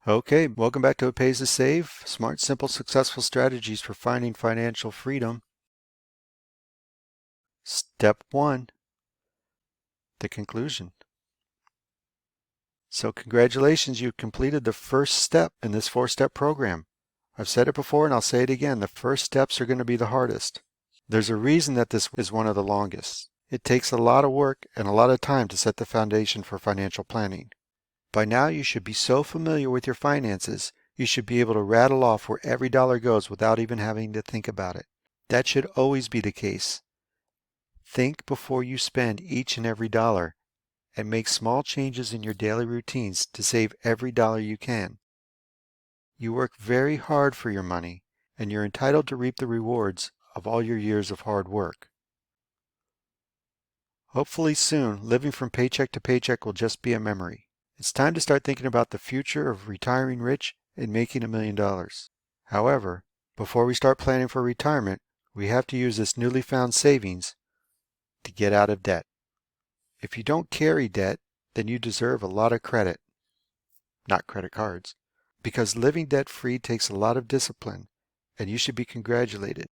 Okay, welcome back to It Pays to Save. Smart, simple, successful strategies for finding financial freedom. Step 1, the conclusion. So congratulations, you completed the first step in this 4-step program. I've said it before and I'll say it again, the first steps are going to be the hardest. There's a reason that this is one of the longest. It takes a lot of work and a lot of time to set the foundation for financial planning. By now you should be so familiar with your finances, you should be able to rattle off where every dollar goes without even having to think about it. That should always be the case. Think before you spend each and every dollar, and make small changes in your daily routines to save every dollar you can. You work very hard for your money, and you're entitled to reap the rewards of all your years of hard work. Hopefully soon, living from paycheck to paycheck will just be a memory. It's time to start thinking about the future of retiring rich and making $1 million. However, before we start planning for retirement, we have to use this newly found savings to get out of debt. If you don't carry debt, then you deserve a lot of credit, not credit cards, because living debt-free takes a lot of discipline, and you should be congratulated.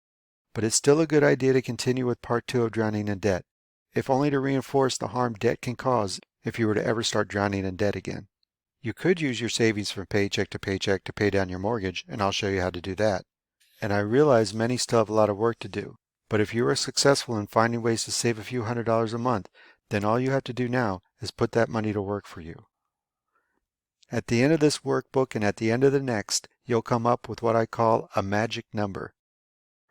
But it's still a good idea to continue with part 2 of drowning in debt, if only to reinforce the harm debt can cause if you were to ever start drowning in debt again. You could use your savings from paycheck to paycheck to pay down your mortgage, and I'll show you how to do that. And I realize many still have a lot of work to do, but if you are successful in finding ways to save a few $100s a month, then all you have to do now is put that money to work for you. At the end of this workbook and at the end of the next, you'll come up with what I call a magic number.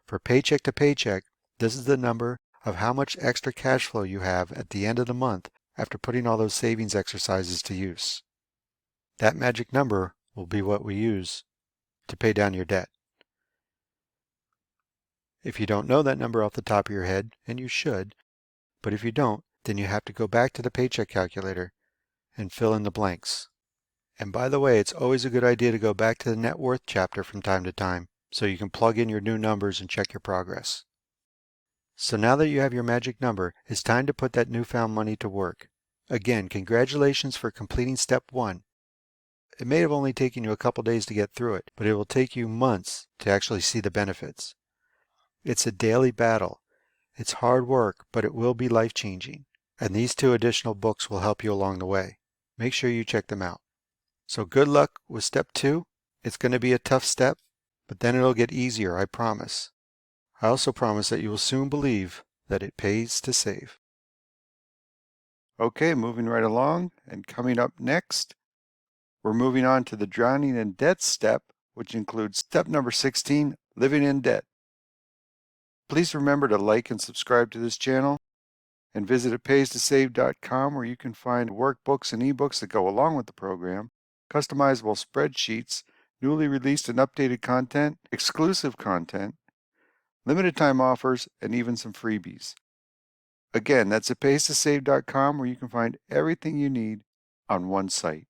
For paycheck to paycheck, this is the number of how much extra cash flow you have at the end of the month after putting all those savings exercises to use. That magic number will be what we use to pay down your debt. If you don't know that number off the top of your head, and you should, but if you don't, then you have to go back to the paycheck calculator and fill in the blanks. And by the way, it's always a good idea to go back to the net worth chapter from time to time so you can plug in your new numbers and check your progress. So now that you have your magic number, it's time to put that newfound money to work. Again, congratulations for completing step 1. It may have only taken you a couple days to get through it, but it will take you months to actually see the benefits. It's a daily battle. It's hard work, but it will be life-changing. And these 2 additional books will help you along the way. Make sure you check them out. So good luck with step 2. It's going to be a tough step, but then it'll get easier, I promise. I also promise that you will soon believe that it pays to save. Okay, moving right along, and coming up next, we're moving on to the drowning in debt step, which includes step number 16, living in debt. Please remember to like and subscribe to this channel, and visit itpaystosave.com where you can find workbooks and ebooks that go along with the program, customizable spreadsheets, newly released and updated content, exclusive content, limited time offers, and even some freebies. Again, that's itpaystosave.com where you can find everything you need on one site.